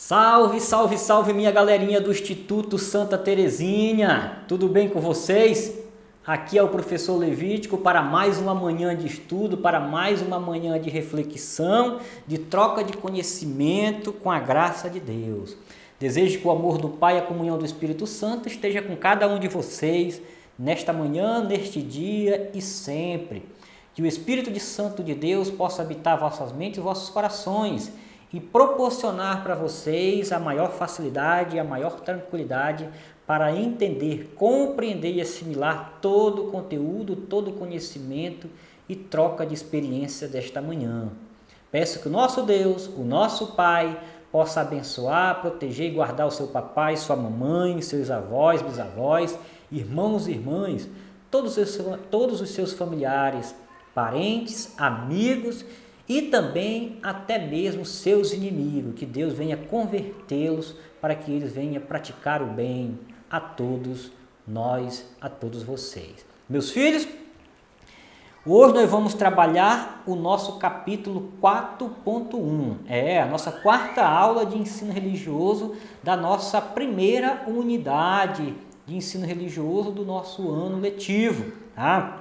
Salve, salve, salve minha galerinha do Instituto Santa Terezinha, tudo bem com vocês? Aqui é o professor Levítico para mais uma manhã de estudo, para mais uma manhã de reflexão, de troca de conhecimento com a graça de Deus. Desejo que o amor do Pai e a comunhão do Espírito Santo esteja com cada um de vocês nesta manhã, neste dia e sempre. Que o Espírito Santo de Deus possa habitar vossas mentes e vossos corações e proporcionar para vocês a maior facilidade e a maior tranquilidade para entender, compreender e assimilar todo o conteúdo, todo o conhecimento e troca de experiência desta manhã. Peço que o nosso Deus, o nosso Pai, possa abençoar, proteger e guardar o seu papai, sua mamãe, seus avós, bisavós, irmãos e irmãs, todos os seus familiares, parentes, amigos e também até mesmo seus inimigos, que Deus venha convertê-los para que eles venham praticar o bem a todos nós, a todos vocês. Meus filhos, hoje nós vamos trabalhar o nosso capítulo 4.1, a nossa quarta aula de ensino religioso da nossa primeira unidade de ensino religioso do nosso ano letivo, tá?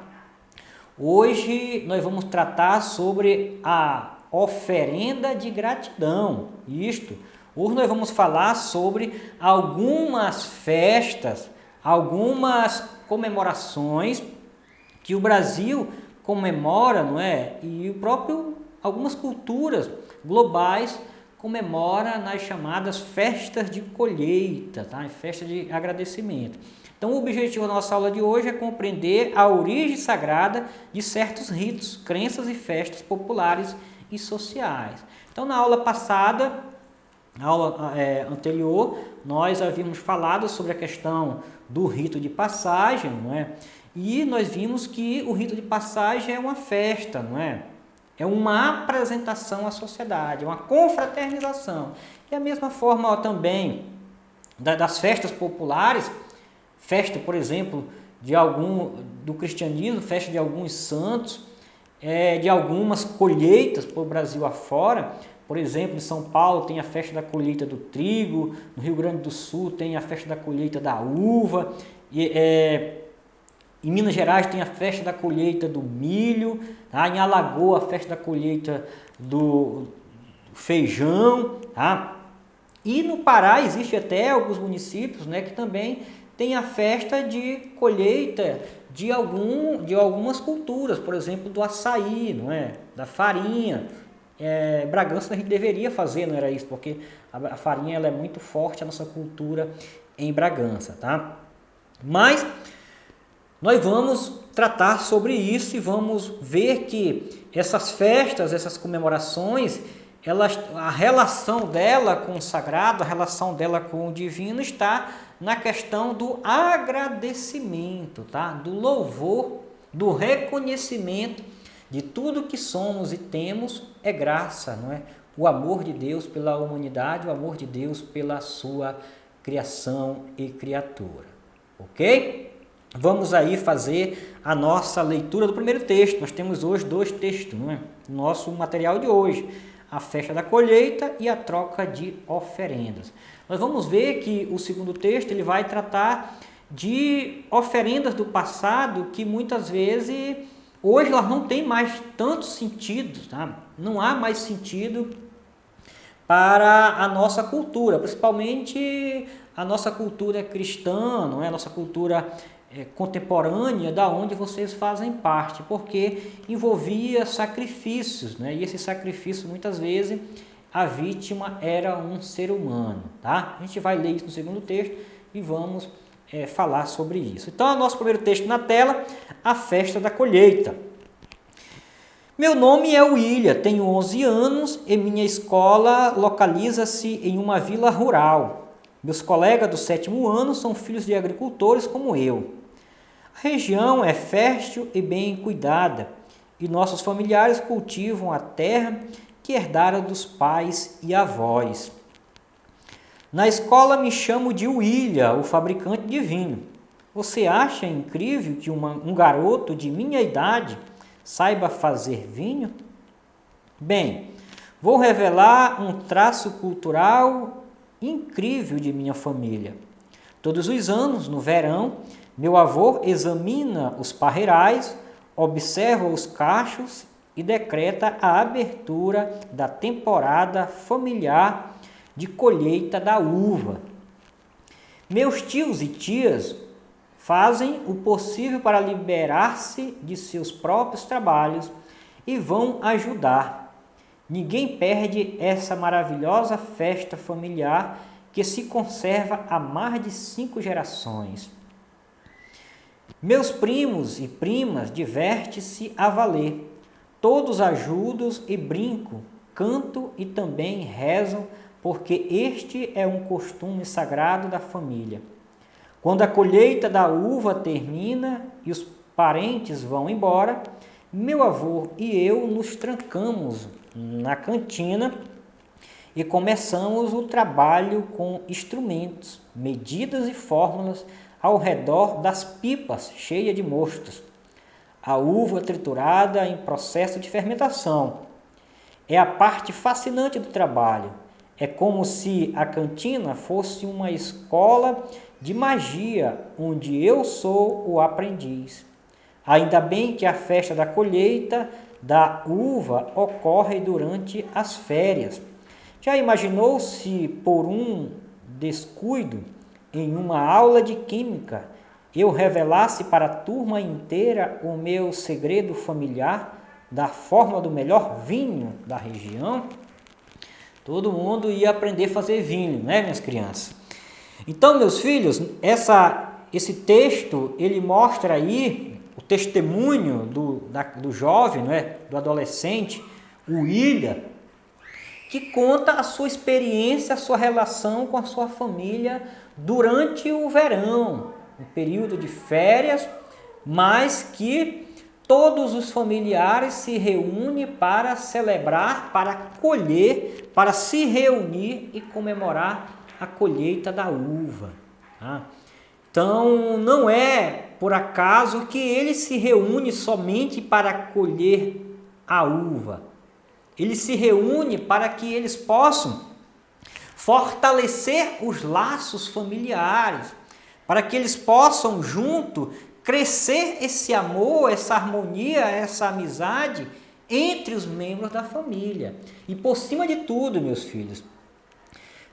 Hoje nós vamos tratar sobre a oferenda de gratidão. Hoje nós vamos falar sobre algumas festas, algumas comemorações que o Brasil comemora, não é? E o próprio algumas culturas globais comemora nas chamadas festas de colheita, tá? Festas de agradecimento. Então, o objetivo da nossa aula de hoje é compreender a origem sagrada de certos ritos, crenças e festas populares e sociais. Então, na aula passada, na aula anterior, nós havíamos falado sobre a questão do rito de passagem, não é? E nós vimos que o rito de passagem é uma festa, não é? É uma apresentação à sociedade, é uma confraternização. E a mesma forma também das festas populares, festa, por exemplo, do cristianismo, festa de alguns santos, de algumas colheitas para o Brasil afora. Por exemplo, em São Paulo tem a festa da colheita do trigo, no Rio Grande do Sul tem a festa da colheita da uva, em Minas Gerais tem a festa da colheita do milho, tá? Em Alagoas a festa da colheita do feijão, tá? E no Pará existe até alguns municípios, né, que também tem a festa de colheita de algumas culturas, por exemplo, do açaí, não é? Da farinha. Bragança a gente deveria fazer, não era isso? Porque a farinha ela é muito forte, a nossa cultura em Bragança, tá? Mas nós vamos tratar sobre isso e vamos ver que essas festas, essas comemorações, a relação dela com o sagrado, a relação dela com o divino está na questão do agradecimento, tá? Do louvor, do reconhecimento de tudo que somos e temos é graça, não é? O amor de Deus pela humanidade, o amor de Deus pela sua criação e criatura, ok? Vamos aí fazer a nossa leitura do primeiro texto. Nós temos hoje dois textos, não é? Nosso material de hoje, a festa da colheita e a troca de oferendas. Nós vamos ver que o segundo texto ele vai tratar de oferendas do passado que muitas vezes hoje elas não têm mais tanto sentido, tá? Não há mais sentido para a nossa cultura, principalmente a nossa cultura cristã, não é? A nossa cultura contemporânea, da onde vocês fazem parte, porque envolvia sacrifícios, né? E esse sacrifício muitas vezes a vítima era um ser humano, tá? A gente vai ler isso no segundo texto e vamos falar sobre isso. Então, o nosso primeiro texto na tela, a festa da colheita. Meu nome é William, tenho 11 anos e minha escola localiza-se em uma vila rural. Meus colegas do 7º ano são filhos de agricultores como eu. A região é fértil e bem cuidada, e nossos familiares cultivam a terra que herdaram dos pais e avós. Na escola me chamo de William, o fabricante de vinho. Você acha incrível que um garoto de minha idade saiba fazer vinho? Bem, vou revelar um traço cultural incrível de minha família. Todos os anos, no verão, meu avô examina os parreirais, observa os cachos e decreta a abertura da temporada familiar de colheita da uva. Meus tios e tias fazem o possível para liberar-se de seus próprios trabalhos e vão ajudar. Ninguém perde essa maravilhosa festa familiar que se conserva há mais de 5 gerações. Meus primos e primas divertem-se a valer. Todos ajudam e brincam, cantam e também rezam, porque este é um costume sagrado da família. Quando a colheita da uva termina e os parentes vão embora, meu avô e eu nos trancamos na cantina e começamos o trabalho com instrumentos, medidas e fórmulas ao redor das pipas cheias de mostos. A uva triturada em processo de fermentação. É a parte fascinante do trabalho. É como se a cantina fosse uma escola de magia, onde eu sou o aprendiz. Ainda bem que a festa da colheita da uva ocorre durante as férias. Já imaginou se por um descuido em uma aula de química eu revelasse para a turma inteira o meu segredo familiar da forma do melhor vinho da região? Todo mundo ia aprender a fazer vinho, né, minhas crianças? Então, meus filhos, esse texto, ele mostra aí o testemunho do jovem, né, do adolescente, o William, que conta a sua experiência, a sua relação com a sua família durante o verão, um período de férias, mas que todos os familiares se reúnem para celebrar, para colher, para se reunir e comemorar a colheita da uva. Tá? Então, não é por acaso que ele se reúne somente para colher a uva. Ele se reúne para que eles possam fortalecer os laços familiares, para que eles possam junto crescer esse amor, essa harmonia, essa amizade entre os membros da família. E por cima de tudo, meus filhos,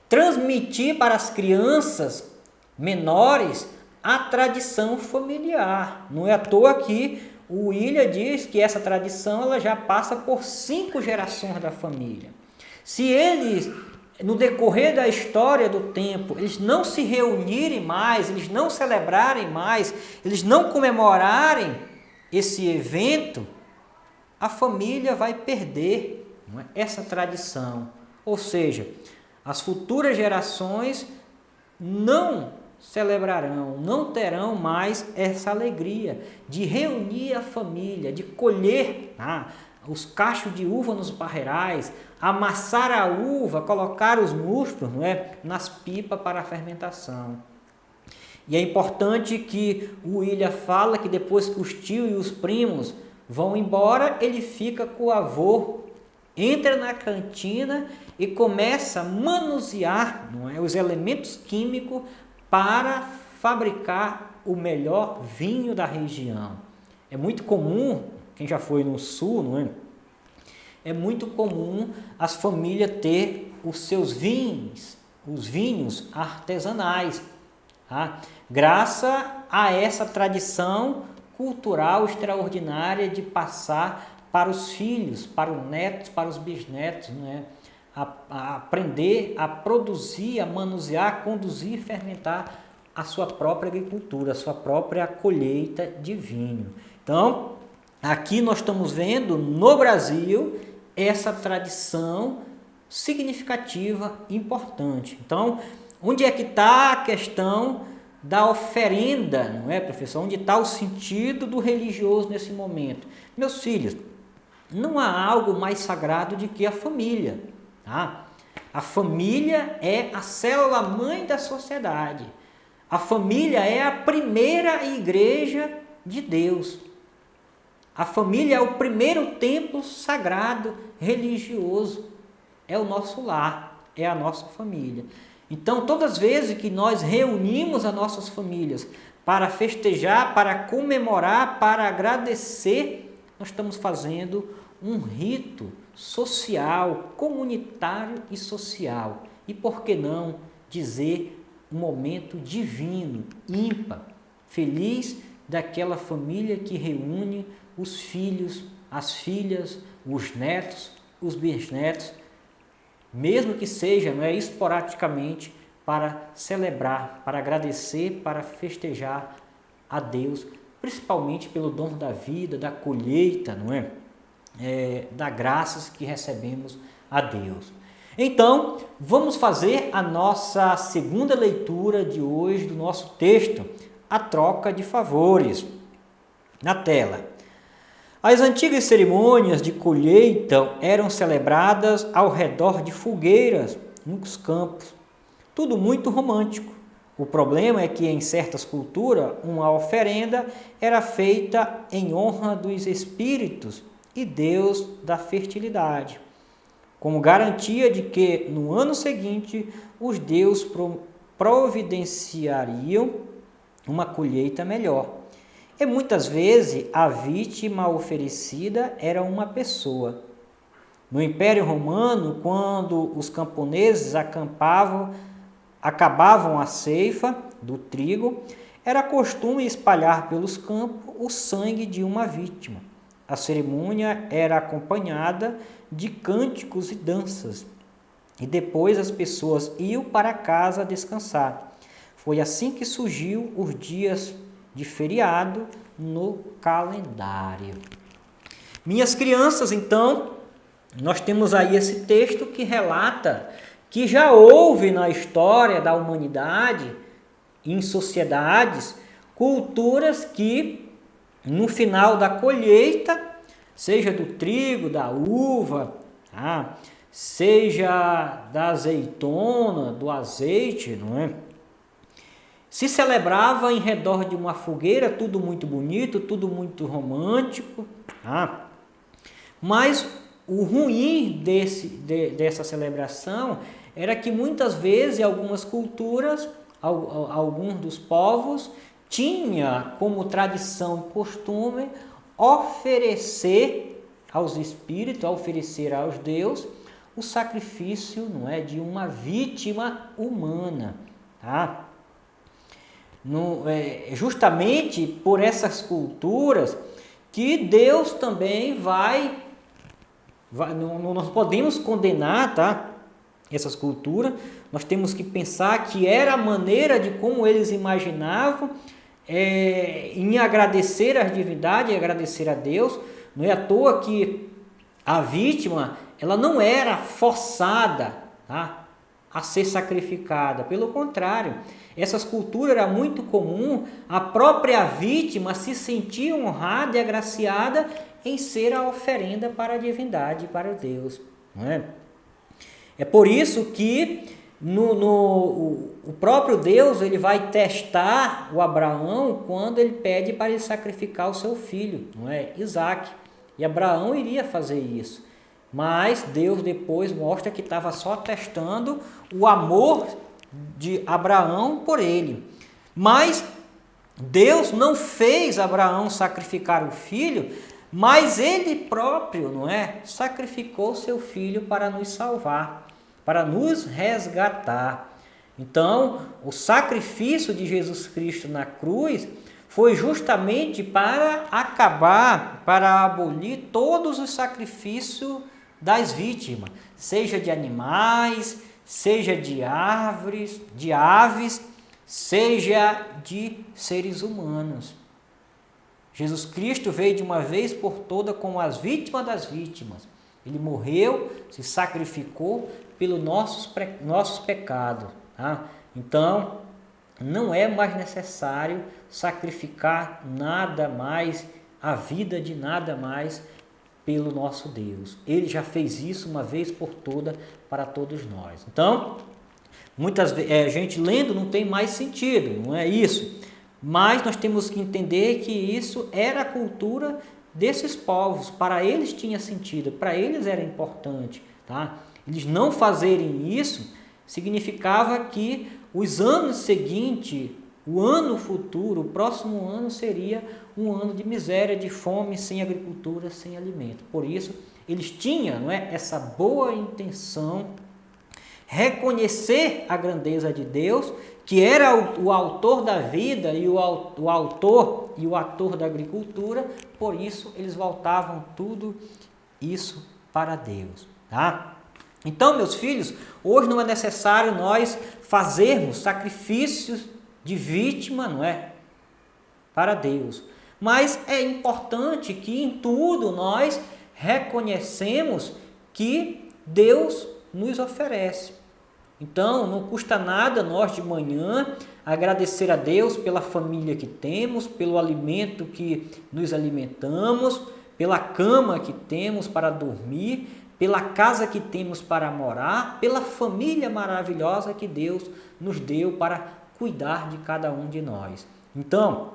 transmitir para as crianças menores a tradição familiar. Não é à toa que o William diz que essa tradição ela já passa por 5 gerações da família. Se eles, no decorrer da história do tempo, eles não se reunirem mais, eles não celebrarem mais, eles não comemorarem esse evento, a família vai perder, não é, essa tradição. Ou seja, as futuras gerações não celebrarão, não terão mais essa alegria de reunir a família, de colher os cachos de uva nos parreirais, amassar a uva, colocar os mustos, não é, nas pipas para a fermentação. E é importante que o William fala que depois que os tios e os primos vão embora, ele fica com o avô, entra na cantina e começa a manusear, não é, os elementos químicos para fabricar o melhor vinho da região. É muito comum, quem já foi no sul, não é? É muito comum as famílias ter os seus vinhos, os vinhos artesanais, tá? Graças a essa tradição cultural extraordinária de passar para os filhos, para os netos, para os bisnetos, né? A aprender a produzir, a manusear, a conduzir e fermentar a sua própria agricultura, a sua própria colheita de vinho. Então, aqui nós estamos vendo no Brasil essa tradição significativa, importante. Então, onde é que está a questão da oferenda, não é, professor? Onde está o sentido do religioso nesse momento? Meus filhos, não há algo mais sagrado do que a família. Tá? A família é a célula mãe da sociedade. A família é a primeira igreja de Deus. A família é o primeiro templo sagrado religioso. É o nosso lar. é a nossa família. Então, todas as vezes que nós reunimos as nossas famílias para festejar, para comemorar, para agradecer, nós estamos fazendo um rito social, comunitário e social. E por que não dizer um momento divino, ímpar, feliz daquela família que reúne os filhos, as filhas, os netos, os bisnetos, mesmo que seja, esporadicamente, para celebrar, para agradecer, para festejar a Deus, principalmente pelo dom da vida, da colheita, das graças que recebemos a Deus. Então, vamos fazer a nossa segunda leitura de hoje do nosso texto, a troca de favores. Na tela. As antigas cerimônias de colheita eram celebradas ao redor de fogueiras nos campos. Tudo muito romântico. O problema é que em certas culturas uma oferenda era feita em honra dos espíritos e Deus da fertilidade, como garantia de que no ano seguinte os deuses providenciariam uma colheita melhor. E muitas vezes a vítima oferecida era uma pessoa. No Império Romano, quando os camponeses acabavam a ceifa do trigo, era costume espalhar pelos campos o sangue de uma vítima. A cerimônia era acompanhada de cânticos e danças, e depois as pessoas iam para casa descansar. Foi assim que surgiu os dias de feriado no calendário. Minhas crianças, então, nós temos aí esse texto que relata que já houve na história da humanidade, em sociedades, culturas que no final da colheita, seja do trigo, da uva, seja da azeitona, do azeite, se celebrava em redor de uma fogueira, tudo muito bonito, tudo muito romântico. Mas o ruim dessa celebração era que muitas vezes, em algumas culturas, alguns dos povos, tinha como tradição e costume oferecer aos espíritos, oferecer aos deuses, o sacrifício de uma vítima humana. Justamente por essas culturas que Deus também nós podemos condenar, essas culturas. Nós temos que pensar que era a maneira de como eles imaginavam em agradecer a divindade, agradecer a Deus. Não é à toa que a vítima ela não era forçada a ser sacrificada. Pelo contrário, essas culturas era muito comum a própria vítima se sentir honrada e agraciada em ser a oferenda para a divindade, para Deus. Não é? É por isso que o próprio Deus ele vai testar o Abraão quando ele pede para ele sacrificar o seu filho, Isaque. E Abraão iria fazer isso. Mas Deus depois mostra que estava só testando o amor de Abraão por ele. Mas Deus não fez Abraão sacrificar o filho, mas ele próprio, sacrificou seu filho para nos salvar, para nos resgatar. Então, o sacrifício de Jesus Cristo na cruz foi justamente para acabar, para abolir todos os sacrifícios das vítimas, seja de animais, seja de árvores, de aves, seja de seres humanos. Jesus Cristo veio de uma vez por todas como as vítimas das vítimas. Ele morreu, se sacrificou pelos nossos pecados. Então, não é mais necessário sacrificar nada mais, a vida de nada mais pelo nosso Deus. Ele já fez isso uma vez por todas para todos nós. Então, muitas vezes, a gente lendo não tem mais sentido, não é isso? Mas nós temos que entender que isso era a cultura desses povos. Para eles tinha sentido, para eles era importante. eles não fazerem isso, significava que os anos seguintes, o ano futuro, o próximo ano seria um ano de miséria, de fome, sem agricultura, sem alimento. Por isso, eles tinham, não é, essa boa intenção, reconhecer a grandeza de Deus, que era o autor da vida e o autor e o ator da agricultura. Por isso, eles voltavam tudo isso para Deus, tá? Então, meus filhos, hoje não é necessário nós fazermos sacrifícios de vítima, não é? Para Deus. Mas é importante que em tudo nós reconhecemos que Deus nos oferece. Então, não custa nada nós de manhã agradecer a Deus pela família que temos, pelo alimento que nos alimentamos, pela cama que temos para dormir, pela casa que temos para morar, pela família maravilhosa que Deus nos deu para cuidar de cada um de nós. Então,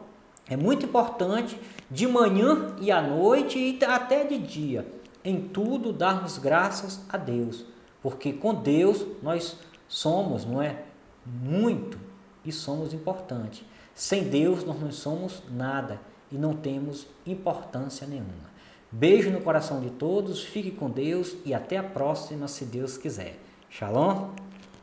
é muito importante de manhã e à noite e até de dia, em tudo darmos graças a Deus, porque com Deus nós somos, não é? Muito e somos importantes. Sem Deus nós não somos nada e não temos importância nenhuma. Beijo no coração de todos, fique com Deus e até a próxima, se Deus quiser. Shalom!